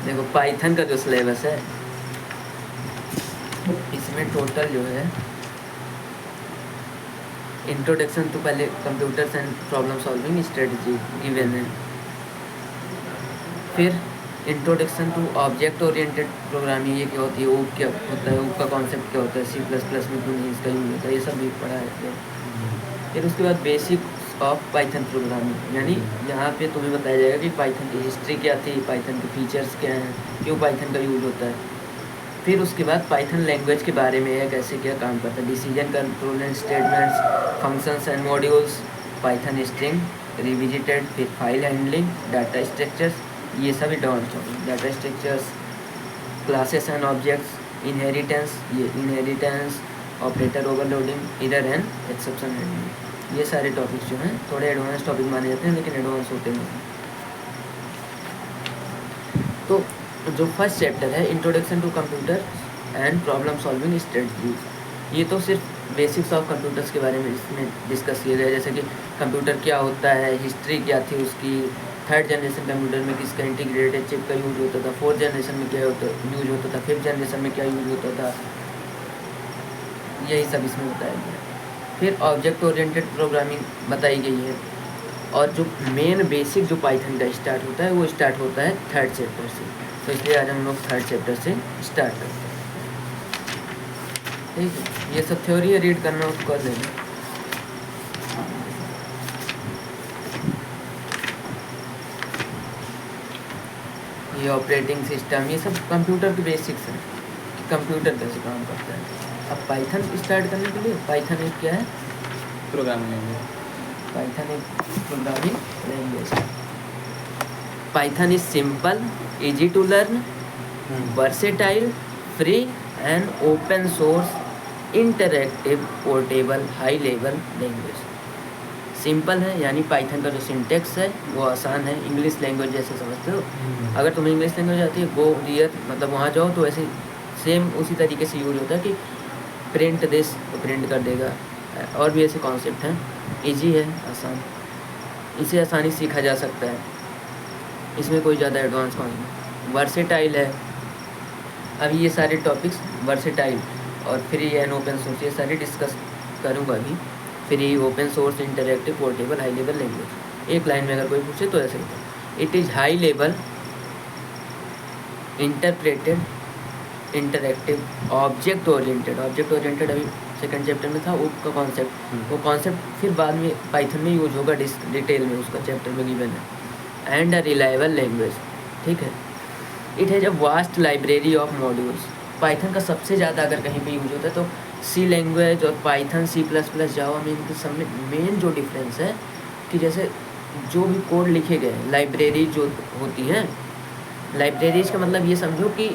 देखो पाइथन का जो सिलेबस है इसमें टोटल जो है इंट्रोडक्शन टू पहले computers and problem solving strategy given है, फिर introduction to object oriented programming ये क्या होती है, वो क्या होता है, वो का कॉन्सेप्ट क्या होता है, C++ में क्यों नहीं इसका यूज होता है, ये सब भी पढ़ा है। फिर उसके बाद बेसिक्स ऑफ पाइथन प्रोग्रामिंग, यानी यहाँ पे तुम्हें बताया जाएगा कि पाइथन की हिस्ट्री क्या थी, पाइथन के फीचर्स क्या हैं, क्यों पाइथन का यूज होता है। फिर उसके बाद पाइथन लैंग्वेज के बारे में है, कैसे क्या काम करता है, decision control and statements, functions and modules, Python string revisited, फिर फाइल हैंडलिंग, डाटा स्ट्रक्चर्स, ये सभी advance topic, data structures, classes and objects, inheritance, ये inheritance, operator overloading, error and exception handling, ये सारे टॉपिक्स जो हैं थोड़े एडवांस टॉपिक माने जाते हैं, लेकिन एडवांस होते नहीं। तो जो फर्स्ट चैप्टर है introduction to computer and problem solving strategies, ये तो सिर्फ बेसिक्स ऑफ कंप्यूटर्स के बारे में इसमें डिस्कस किया गया, जैसे कि कंप्यूटर क्या होता है, हिस्ट्री क्या थी उसकी, थर्ड जनरेशन कंप्यूटर में किसका इंटीग्रेटेड चिप का यूज होता था, फोर्थ जनरेशन में क्या यूज होता था, फिफ्थ जनरेशन में क्या यूज होता था, यही सब इसमें बताया गया। फिर ऑब्जेक्ट ओरिएंटेड प्रोग्रामिंग बताई गई है, और जो मेन बेसिक जो पाइथन का स्टार्ट होता है वो स्टार्ट होता है थर्ड चैप्टर से, तो इसलिए आज हम लोग थर्ड चैप्टर से स्टार्ट करते हैं। ठीक है, ये सब थ्योरी है, रीड करना उसको कर लेना। ये ऑपरेटिंग सिस्टम, ये सब कंप्यूटर के बेसिक्स हैं कि कंप्यूटर कैसे काम करता है। अब पाइथन स्टार्ट करने के लिए, पाइथन एक क्या है, प्रोग्रामिंग लैंग्वेज, पाइथन एक programming language. Python is simple, easy to learn, versatile, free and open source, interactive, portable, high level language. Simple है यानी पाइथन का जो सिंटेक्स है वो आसान है, इंग्लिश लैंग्वेज जैसे समझते हो। अगर तुम्हें इंग्लिश लैंग्वेज आती है, गो हियर मतलब वहाँ जाओ तो ऐसे सेम उसी तरीके से यूज होता है कि प्रिंट दिस तो प्रिंट कर देगा, और भी ऐसे कॉन्सेप्ट हैं। इजी है, आसान, इसे आसानी से सीखा जा सकता है, इसमें कोई ज़्यादा एडवांस कॉन्सेप्ट। वर्सेटाइल है, अभी ये सारे टॉपिक्स वर्सेटाइल और फ्री एंड ओपन सोर्स ये सारे डिस्कस करूँगा अभी। Free, open source, interactive, portable, high level language, एक लाइन में अगर कोई पूछे तो ऐसे होता है। It is high level, interpreted, interactive, object oriented. Object oriented अभी सेकंड चैप्टर में था, उसका कॉन्सेप्ट, वो कॉन्सेप्ट फिर बाद में पाइथन में यूज होगा डिटेल में, उसका चैप्टर में गिवन है। एंड अ रिलायबल लैंग्वेज, ठीक है। It has a vast library of modules. Python का सबसे ज़्यादा अगर कहीं पे यूज होता है तो सी लैंग्वेज और पाइथन, C++, जावा में इनके सब में मेन जो डिफरेंस है कि जैसे जो भी कोड लिखे गए लाइब्रेरी जो होती हैं, लाइब्रेरीज का मतलब ये समझो कि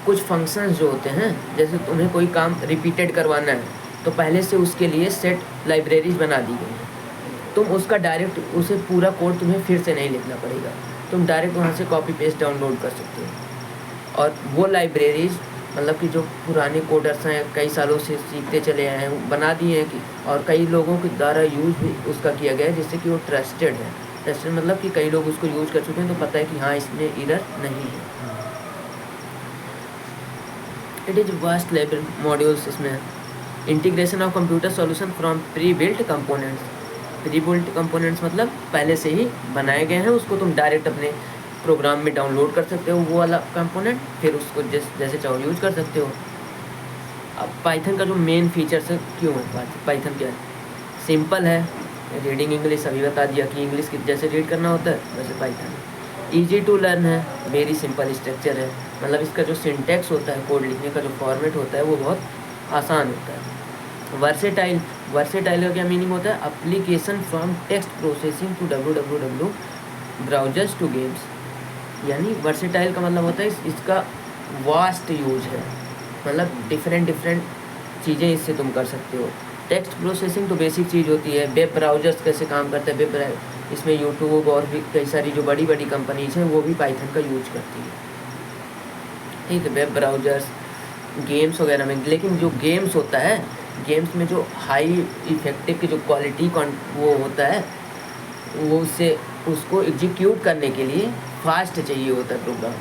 कुछ फंक्शंस जो होते हैं, जैसे तुम्हें कोई काम रिपीटेड करवाना है तो पहले से उसके लिए सेट लाइब्रेरीज बना दी गई हैं। तुम उसका डायरेक्ट उसे पूरा कोड तुम्हें फिर से नहीं लिखना पड़ेगा, तुम डायरेक्ट वहाँ से कॉपी पेस्ट डाउनलोड कर सकते हो। और वो लाइब्रेरीज मतलब कि जो पुराने कोडर्स हैं, कई सालों से सीखते चले आए हैं, बना दिए हैं कि, और कई लोगों के द्वारा यूज़ भी उसका किया गया है, जिससे कि वो ट्रस्टेड है। ट्रस्टेड मतलब कि कई लोग उसको यूज़ कर चुके हैं तो पता है कि हाँ इसमें एरर नहीं है। It is vast library modules, इसमें integration of computer solution from pre built components. Pre built components मतलब पहले से ही बनाए गए हैं, उसको तुम डायरेक्ट अपने प्रोग्राम में डाउनलोड कर सकते हो वो वाला कंपोनेंट, फिर उसको जैसे चाहो यूज कर सकते हो। अब पाइथन का जो मेन फीचर्स है, क्यों है पाइथन क्या है, सिंपल है, रीडिंग इंग्लिश अभी बता दिया कि इंग्लिश की जैसे रीड करना होता है वैसे पाइथन। ईजी टू लर्न है, वेरी सिंपल स्ट्रक्चर है, मतलब इसका जो सिंटेक्स होता है, कोड लिखने का जो फॉर्मेट होता है वो बहुत आसान होता है। वर्सेटाइल, वर्सेटाइल का क्या मीनिंग होता है, application from text processing to www browsers to games. यानी वर्सेटाइल का मतलब होता है इसका वास्ट यूज है, मतलब डिफरेंट चीज़ें इससे तुम कर सकते हो। टेक्स्ट प्रोसेसिंग तो बेसिक चीज़ होती है, वेब ब्राउजर्स कैसे काम करते हैं, वेब इसमें यूट्यूब और भी कई सारी जो बड़ी कंपनीज हैं वो भी पाइथन का यूज करती है, ठीक है, वेब ब्राउजर्स, गेम्स वगैरह में। लेकिन जो गेम्स होता है, गेम्स में जो हाई इफेक्टिव की जो क्वालिटी वो होता है, वो उससे उसको एग्जीक्यूट करने के लिए फास्ट चाहिए होता है प्रोग्राम,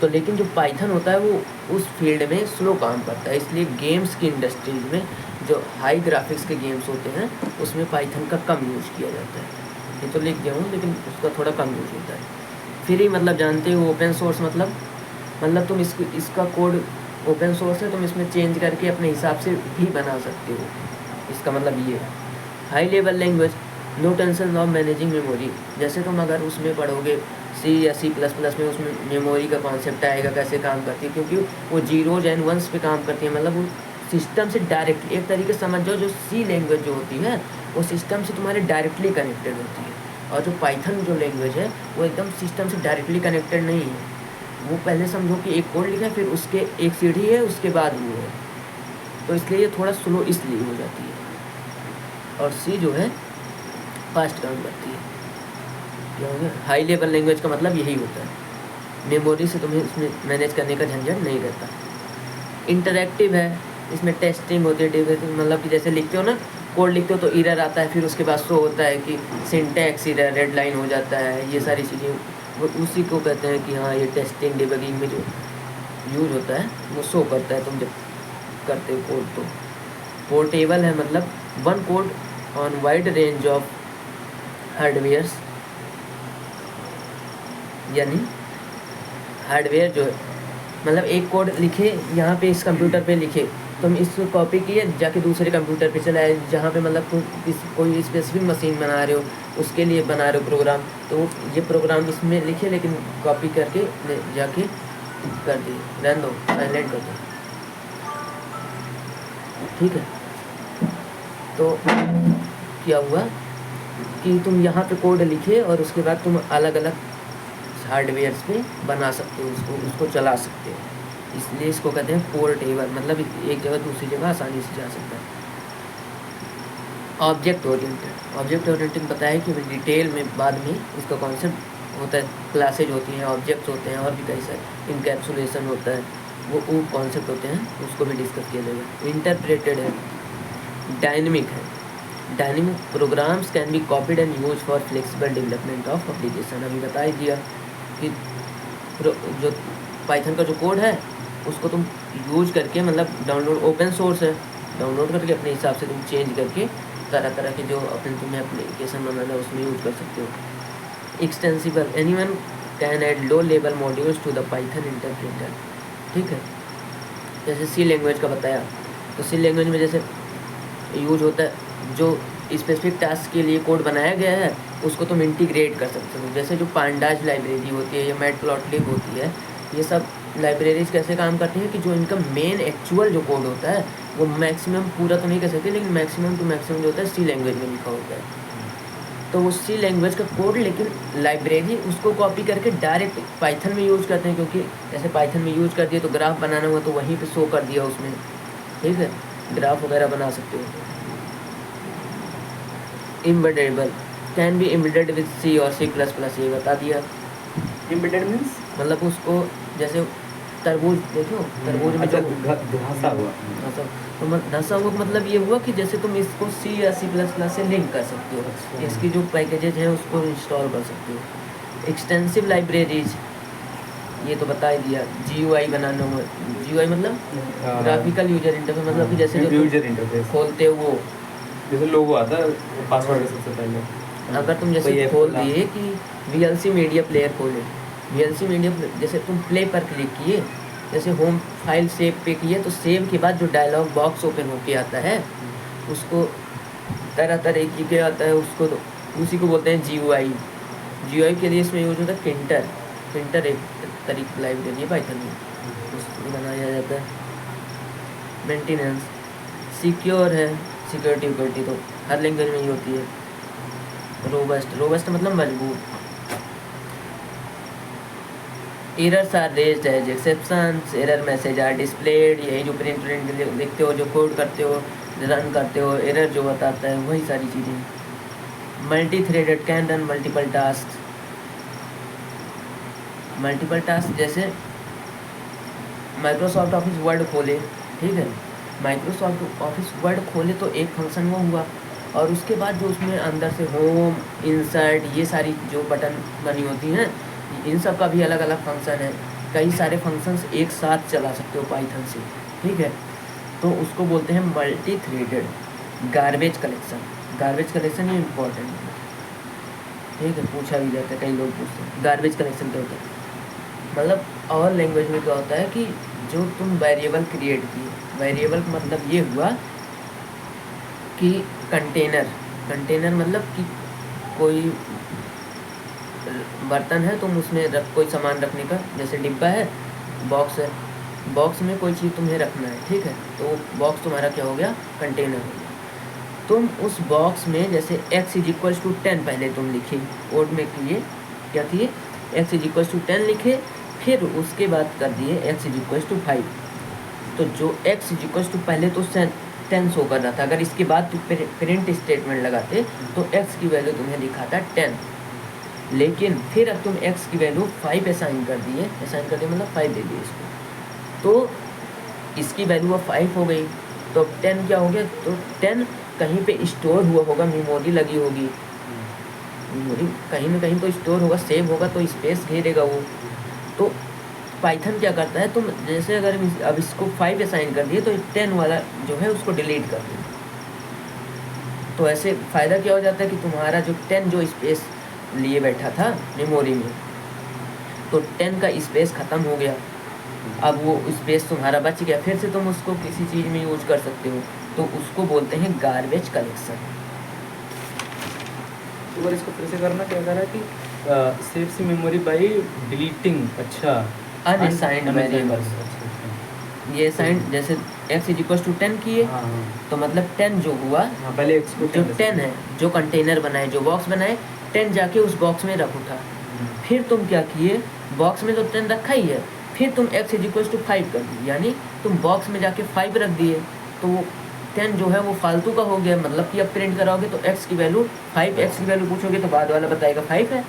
तो लेकिन जो पाइथन होता है वो उस फील्ड में स्लो काम करता है, इसलिए गेम्स की इंडस्ट्रीज में जो हाई ग्राफिक्स के गेम्स होते हैं उसमें पाइथन का कम यूज़ किया जाता है। ये तो लिख दिया हूँ लेकिन उसका थोड़ा कम यूज़ होता है। फ्री मतलब जानते हो, ओपन सोर्स मतलब तुम इसका कोड ओपन सोर्स है, तुम इसमें चेंज करके अपने हिसाब से भी बना सकते हो, इसका मतलब ये। High level language, no tension of managing memory. जैसे तुम अगर उसमें पढ़ोगे सी या C++ में, उसमें मेमोरी का कॉन्सेप्ट आएगा, कैसे काम करती है, क्योंकि वो जीरोज एंड वंस पे काम करती है, मतलब वो सिस्टम से डायरेक्टली, एक तरीके से समझ जाओ जो सी लैंग्वेज जो होती है वो सिस्टम से तुम्हारे डायरेक्टली कनेक्टेड होती है, और जो पाइथन जो लैंग्वेज है वो एकदम सिस्टम से डायरेक्टली कनेक्टेड नहीं है। वो पहले समझो कि एक कोड लिखा है, फिर उसके एक सीढ़ी है, उसके बाद वो है, तो इसलिए ये थोड़ा स्लो इसलिए हो जाती है। और सी जो है फास्ट काम करती है। क्या हो गया? हाई लेवल लैंग्वेज का मतलब यही होता है, मेमोरी से तुम्हें इसमें मैनेज करने का झंझट नहीं रहता। इंटरैक्टिव है, इसमें टेस्टिंग होती है, मतलब कि जैसे लिखते हो ना, कोड लिखते हो तो एरर आता है, फिर उसके बाद शो होता है कि सिंटैक्स एरर, रेड लाइन हो जाता है, ये सारी चीज़ें वो उसी को कहते हैं कि हाँ ये टेस्टिंग डिबगिंग में जो यूज होता है वो शो करता है तुम जब करते हो कोड। तो पोर्टेबल है, मतलब one code on wide range of hardwares, यानी हार्डवेयर जो है मतलब एक कोड लिखे यहाँ पे इस कंप्यूटर पे लिखे, तुम इसको कॉपी किए जाके दूसरे कंप्यूटर पे चलाए, जहाँ पे मतलब तुम कोई स्पेसिफिक मशीन बना रहे हो, उसके लिए बना रहे हो प्रोग्राम, तो ये प्रोग्राम इसमें लिखे लेकिन कॉपी करके ले जाके कर दिए, रहने दो, साइलेंट कर दो, ठीक है। तो क्या हुआ कि तुम यहाँ पे कोड लिखे और उसके बाद तुम अलग अलग हार्डवेयर्स पे बना सकते हो, उसको चला सकते हो, इसलिए इसको कहते हैं पोर्टेबल, मतलब एक जगह दूसरी जगह आसानी से जा सकता है। ऑब्जेक्ट ओरिएंटेड बताया कि डिटेल में बाद में इसका कॉन्सेप्ट होता है, क्लासेज होती हैं, ऑब्जेक्ट्स होते हैं, और भी कई सारे इनकैप्सुलेशन होता है, वो कॉन्सेप्ट होते हैं, उसको भी डिस्कस किया जाएगा। इंटरप्रेटेड है, डायनेमिक है, dynamic programs can be copied and use for flexible development of application. अभी बता ही दिया कि जो पाइथन का जो कोड है उसको तुम यूज करके, मतलब डाउनलोड, ओपन सोर्स है, डाउनलोड करके अपने हिसाब से तुम चेंज करके तरह तरह के जो अपने तुम्हें एप्लीकेशन बनाना है उसमें यूज कर सकते हो। Extensible, anyone can add low level modules to the Python interpreter, ठीक है। जैसे सी लैंग्वेज का बताया, तो सी लैंग्वेज में जैसे यूज होता है जो स्पेसिफिक टास्क के लिए कोड बनाया गया है उसको तुम इंटीग्रेट कर सकते हो। जैसे जो पांडाज लाइब्रेरी होती है या मैटप्लॉटलिब होती है, ये सब लाइब्रेरीज कैसे काम करती हैं कि जो इनका मेन एक्चुअल जो कोड होता है वो मैक्सिमम, पूरा तो नहीं कह सकते लेकिन मैक्सिमम टू मैक्सिमम जो होता है सी लैंग्वेज में लिखा होता है। तो वो सी लैंग्वेज का कोड, लेकिन लाइब्रेरी उसको कॉपी करके डायरेक्ट पाइथन में यूज़ करते हैं, क्योंकि जैसे पाइथन में यूज़ कर दिया तो ग्राफ बनाना हुआ तो वहीं पे शो कर दिया उसमें, ठीक है, ग्राफ वगैरह बना सकते हो। Embeddable, can be embedded with C और C++, ये बता दिया। एम्बेडेड मींस मतलब उसको जैसे तरबूज, देखो तरबूज में अच्छा, जो धंसा हुआ। तो धंसा हुआ मतलब ये हुआ कि जैसे तुम इसको C या C++ से लिंक कर सकते हो, अच्छा। इसकी जो पैकेजेज हैं उसको इंस्टॉल कर सकते हो। एक्सटेंसिव लाइब्रेरीज, ये तो बता ही दिया। GUI बनाना हुआ, GUI मतलब ग्राफिकल यूजर इंटरफेस, मतलब कि जैसे जो यूजर इंटरफेस खोलते हो वो, जैसे लोगो आता है पासवर्ड सबसे पहले, अगर तुम जैसे खोल दिए कि VLC मीडिया प्लेयर खोले, VLC मीडिया, जैसे तुम प्ले पर क्लिक किए, जैसे होम फाइल सेव पे किए, तो सेव के बाद जो डायलॉग बॉक्स ओपन होके आता है उसको तरह तरह के आता है, उसको तो उसी को बोलते हैं GUI के लिए इसमें यूज होता है प्रिंटर एक तरीके लाइब्रेरी है पाइथन में, उसको बनाया जाता है। मेंटेनेंस, सिक्योर है, सिक्योरिटी तो हर लैंग्वेज में ही होती है। रोबस्ट मतलब मजबूत। Errors are raised as exceptions, error message are displayed, यही जो प्रिंट लिखते हो, जो कोड करते हो, रन करते हो, एरर जो बताता है वही सारी चीज़ें। Multi threaded, can run multiple task, जैसे माइक्रोसॉफ्ट ऑफिस वर्ड खोले, ठीक है, माइक्रोसॉफ्ट ऑफिस वर्ड खोले तो एक फंक्शन वो हुआ, और उसके बाद जो उसमें अंदर से होम, इंसर्ट, ये सारी जो बटन बनी होती हैं, इन सब का भी अलग अलग फंक्शन है। कई सारे फंक्शंस एक साथ चला सकते हो पाइथन से, ठीक है। तो उसको बोलते हैं multi threaded garbage collection. Garbage collection ये इम्पोर्टेंट है, ठीक है, पूछा भी जाता है, कई लोग पूछते हैं गार्बेज कलेक्शन क्या होता है। मतलब और लैंग्वेज में क्या होता है कि जो तुम वेरिएबल क्रिएट किए, वेरिएबल का मतलब ये हुआ कि कंटेनर, कंटेनर मतलब कि कोई बर्तन है, तुम उसमें रख कोई सामान रखने का, जैसे डिब्बा है, बॉक्स है, बॉक्स में कोई चीज़ तुम्हें रखना है, ठीक है, तो बॉक्स तुम्हारा क्या हो गया, कंटेनर हो गया। तुम उस बॉक्स में जैसे x इज इक्वल्स टू 10 पहले तुम लिखे, कोड में किए क्या किए, x इज इक्वल्स टू 10 लिखे, फिर उसके बाद कर दिए x इज इक्वल्स टू 5। तो जो x इज इक्वल्स टू पहले तो 10 शो कर रहा था, अगर इसके बाद तुम प्रिंट स्टेटमेंट लगाते तो x की वैल्यू तुम्हें दिखाता 10, लेकिन फिर अब तुम x की वैल्यू 5 असाइन कर दिए, असाइन कर दिए मतलब 5 दे दिए इसको, तो इसकी वैल्यू अब 5 हो गई, तो 10 क्या हो गया, तो 10 कहीं पे स्टोर हुआ होगा, मेमोरी लगी होगी, मेमोरी कहीं ना कहीं तो स्टोर होगा, सेव होगा, तो स्पेस घेरेगा वो। तो पाइथन क्या करता है, तुम जैसे अगर अब इसको 5 असाइन कर दिए तो 10 वाला जो है उसको डिलीट कर दो, तो ऐसे फ़ायदा क्या हो जाता है कि तुम्हारा जो 10 जो स्पेस लिए बैठा था मेमोरी में, तो 10 का स्पेस ख़त्म हो गया, अब वो स्पेस तुम्हारा बच गया, फिर से तुम उसको किसी चीज़ में यूज कर सकते हो, तो उसको बोलते हैं गार्बेज कलेक्शन। तो अगर इसको फिर से करना क्या करा कि सेव सी मेमोरी बाई डिलीटिंग, अच्छा, अनअसाइंड वेरिएबल्स, ये असाइंड जैसे x इज इक्वल टू 10 किए, हाँ हाँ तो मतलब 10 जो हुआ, हाँ, पहले x को जो 10 है, जो कंटेनर बनाए, जो बॉक्स बनाए, 10 जाके उस बॉक्स में रख उठा, फिर तुम क्या किए, बॉक्स में तो 10 रखा ही है, फिर तुम x इज इक्वल टू 5 कर दी, यानी तुम बॉक्स में जाके 5 रख दिए, तो वो 10 जो है वो फालतू का हो गया, मतलब कि अब प्रिंट कराओगे तो x की वैल्यू 5, x की वैल्यू पूछोगे तो बाद वाला बताएगा 5 है,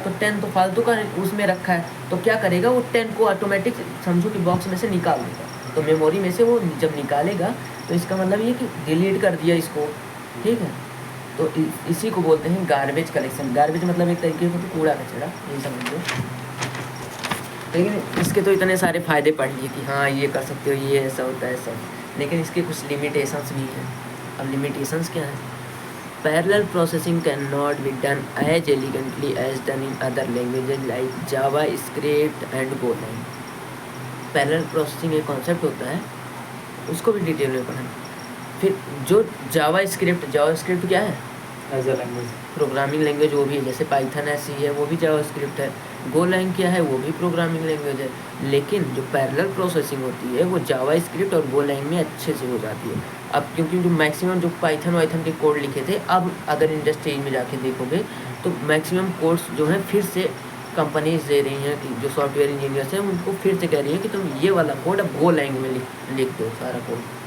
तो 10 तो फालतू का उसमें रखा है, तो क्या करेगा वो 10 को ऑटोमेटिक समझो कि बॉक्स में से निकाल देगा, तो मेमोरी में से वो जब निकालेगा तो इसका मतलब ये कि डिलीट कर दिया इसको, ठीक है। तो इसी को बोलते हैं गार्बेज कलेक्शन। गार्बेज मतलब एक तरीके से कूड़ा कचरा, ये समझ लो। लेकिन इसके तो इतने सारे फ़ायदे पढ़ लिए कि हाँ ये कर सकते हो, ये ऐसा होता है सब, लेकिन इसके कुछ लिमिटेशंस भी हैं। अब लिमिटेशंस क्या है, parallel processing can not be done as elegantly as done in other languages like JavaScript and Golang. Parallel processing एक कॉन्सेप्ट होता है, उसको भी डिटेल में पढ़ना। फिर जो जावा स्क्रिप्ट क्या है, as a language, programming language वो भी है, जैसे पाइथन ऐसी है वो भी जावा स्क्रिप्ट है, गोलैंग क्या है वो भी प्रोग्रामिंग लैंग्वेज है, लेकिन जो पैरेलल प्रोसेसिंग होती है वो जावा स्क्रिप्ट और गोलैंग में अच्छे से हो जाती है। अब क्योंकि जो मैक्सिमम जो पाइथन वाइथन के कोड लिखे थे, अब अगर इंडस्ट्री में जाके देखोगे तो मैक्सिमम कोड्स जो हैं फिर से कंपनीज दे रही हैं कि जो सॉफ्टवेयर इंजीनियर्स हैं उनको फिर से कह रही है कि तुम ये वाला कोड अब गोलैंग में लिख दो सारा कोड।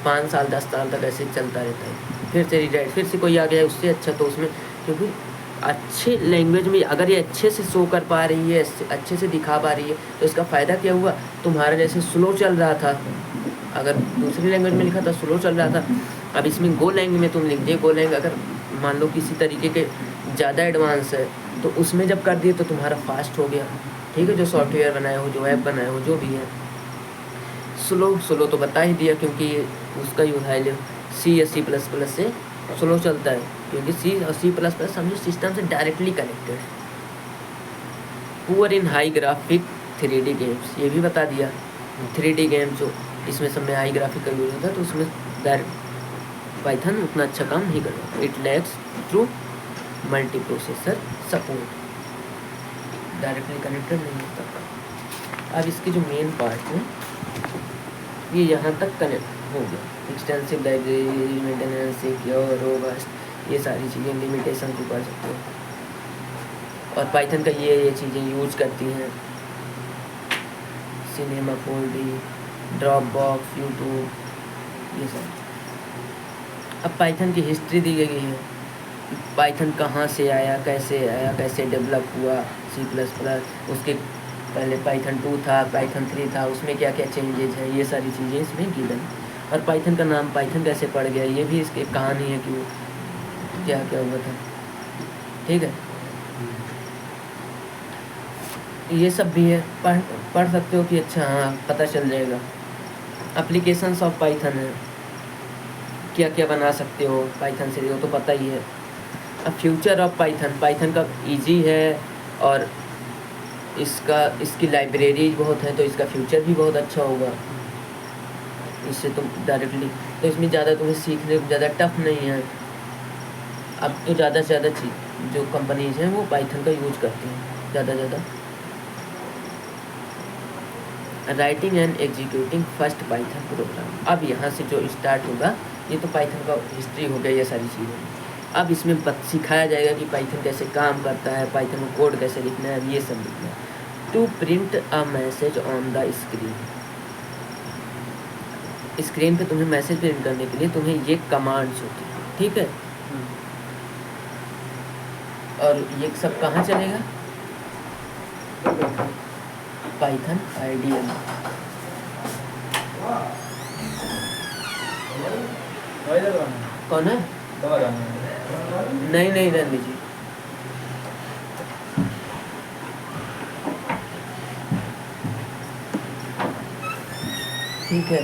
5 साल 10 साल तक ऐसे चलता रहता है, फिर से रिडाइट, फिर से कोई आ गया उससे अच्छा, तो उसमें क्योंकि अच्छे लैंग्वेज में अगर ये अच्छे से शो कर पा रही है, अच्छे से दिखा पा रही है, तो इसका फ़ायदा क्या हुआ, तुम्हारा जैसे स्लो चल रहा था, अगर दूसरी लैंग्वेज में लिखा था स्लो चल रहा था, अब इसमें गोलैंग में तुम लिख दिए, गोलैंग अगर मान लो किसी तरीके के ज़्यादा एडवांस है तो उसमें जब कर दिए तो तुम्हारा फास्ट हो गया, ठीक है, जो सॉफ्टवेयर बनाए हो, जो ऐप बनाए हो, जो भी है। स्लो तो बता ही दिया क्योंकि उसका यूज है सी या C++ से स्लो चलता है, क्योंकि C और C++ समझो सिस्टम से डायरेक्टली कनेक्टेड है। Poor in high graphic 3D games, ये भी बता दिया, 3D गेम जो इसमें सब में हाई ग्राफिक का यूज होता है, तो उसमें डायरेक्ट पाइथन उतना अच्छा काम नहीं करता। It lacks through multi processor support, directly connected नहीं होता। अब इसके जो मेन पार्ट है ये यहाँ तक कनेक्ट हो गया, extensive library, maintenance, secure, robust, ये सारी चीज़ें लिमिटेशन को कर सकते हो। और पाइथन का ये चीज़ें यूज करती हैं, सिनेमा 4D, ड्रॉपबॉक्स, यूट्यूब, ये सब। अब पाइथन की हिस्ट्री दी गई है, पाइथन कहाँ से आया, कैसे डेवलप हुआ, C++, उसके पहले पाइथन 2 था, पाइथन 3 था, उसमें क्या क्या चेंजेज है, ये सारी चीज़ें इसमें गिवन। और पाइथन का नाम पाइथन कैसे पड़ गया, ये भी इसकी कहानी है कि वो क्या हुआ था, ठीक है। ये सब भी है, पढ़ सकते हो कि अच्छा हाँ पता चल जाएगा। एप्लीकेशंस ऑफ पाइथन है, क्या क्या बना सकते हो पाइथन से, वो तो पता ही है। अब फ्यूचर ऑफ पाइथन, पाइथन का इजी है और इसकी लाइब्रेरी बहुत है, तो इसका फ्यूचर भी बहुत अच्छा होगा इससे तुम डायरेक्टली, तो इसमें ज़्यादा तुम्हें सीखने ज़्यादा टफ नहीं है। अब तो ज़्यादा से ज़्यादा चीज जो कंपनीज हैं वो पाइथन का यूज करती हैं ज़्यादा ज़्यादा। Writing and executing first Python programme, अब यहाँ से जो स्टार्ट होगा, ये तो पाइथन का हिस्ट्री हो गया ये सारी चीज़ें। अब इसमें सिखाया जाएगा कि पाइथन कैसे काम करता है, पाइथन में कोड कैसे लिखना है, ये सब लिखना है। To print a message on the screen, screen पे तुम्हें मैसेज प्रिंट करने के लिए तुम्हें ये कमांड्स होती है, ठीक है। और ये सब कहाँ चलेगा, पाइथन आइडियल। कौन है? नहीं नहीं रहने दीजिए। ठीक है,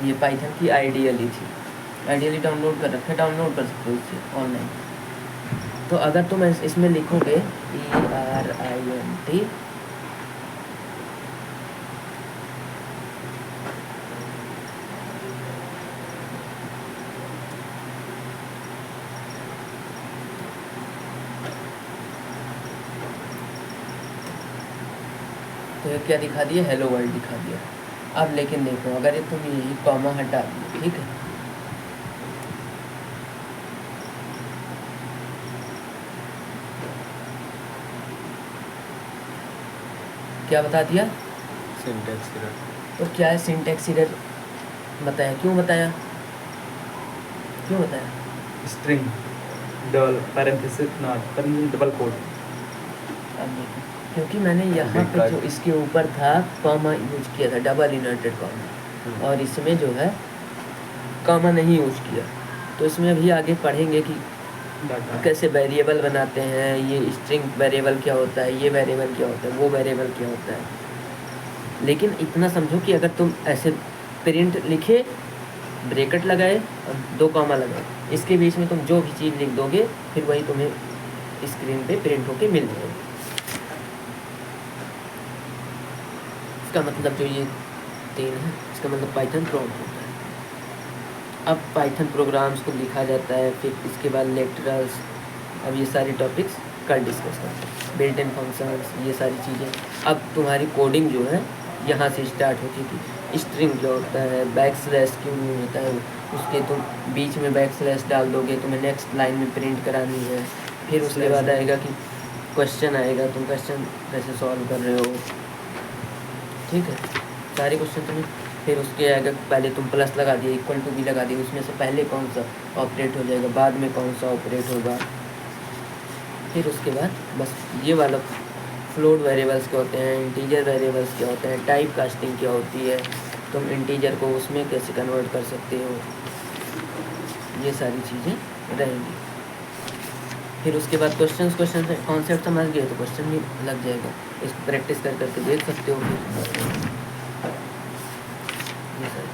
ये पाइथन की आइडियली थी, आइडियली डाउनलोड कर रखे, डाउनलोड कर सकते हो इससे ऑनलाइन। तो अगर तुम इसमें लिखोगे ERINT तो ये क्या दिखा दिया, हेलो वर्ल्ड दिखा दिया। अब लेकिन देखो, अगर ये तुम यही कॉमा हटा दो, ठीक है, क्या बता दिया, सिंटैक्स एरर। तो क्या है सिंटैक्स एरर बताया, क्यों बताया, क्यों बताया? String double parenthesis not double quote. अब देखो, क्योंकि मैंने यहाँ पे जो इसके ऊपर था कॉमा यूज किया था, डबल इनवर्टेड कॉमा, और इसमें जो है कॉमा नहीं यूज किया। तो इसमें अभी आगे पढ़ेंगे कि कैसे वेरिएबल बनाते हैं, ये स्ट्रिंग वेरिएबल क्या होता है, ये वेरिएबल क्या होता है, वो वेरिएबल क्या होता है। लेकिन इतना समझो कि अगर तुम ऐसे प्रिंट लिखे, ब्रैकेट लगाए और 2 कॉमा लगाए, इसके बीच में तुम जो भी चीज़ लिख दोगे फिर वही तुम्हें स्क्रीन पे प्रिंट होके मिल जाएगी। इसका मतलब जो ये 3 है, इसका मतलब पाइथन प्रॉम्प्ट होता है। अब पाइथन प्रोग्राम्स को लिखा जाता है, फिर इसके बाद लेक्चरल्स, अब ये सारी टॉपिक्स कल डिस्कस करते हैं, बिल्ट इन फंक्शंस, ये सारी चीज़ें। अब तुम्हारी कोडिंग जो है यहाँ से स्टार्ट होती थी। स्ट्रिंग क्या होता है, बैक स्लैश क्यों नहीं होता है, उसके तुम बीच में बैक स्लैश डाल दोगे, तुम्हें नेक्स्ट लाइन में प्रिंट करानी है। फिर उसके बाद आएगा कि क्वेश्चन आएगा, तुम क्वेश्चन कैसे सॉल्व कर रहे हो, ठीक है, सारे क्वेश्चन तुम्हें। फिर उसके आगे पहले तुम प्लस लगा दिए, इक्वल टू भी लगा दिए, उसमें से पहले कौन सा ऑपरेट हो जाएगा, बाद में कौन सा ऑपरेट होगा। फिर उसके बाद बस ये वाला फ्लोट वेरिएबल्स क्या होते हैं, इंटीजर वेरिएबल्स क्या होते हैं, टाइप कास्टिंग क्या होती है, तुम इंटीजर को उसमें कैसे कन्वर्ट कर सकते हो, ये सारी चीज़ें रहेंगी। फिर उसके बाद क्वेश्चन कॉन्सेप्ट समझ गए तो क्वेश्चन भी लग जाएगा, इसको प्रैक्टिस कर करके देख सकते हो। फिर ये सर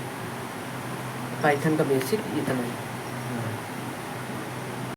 पाइथन का बेसिक इतना ही।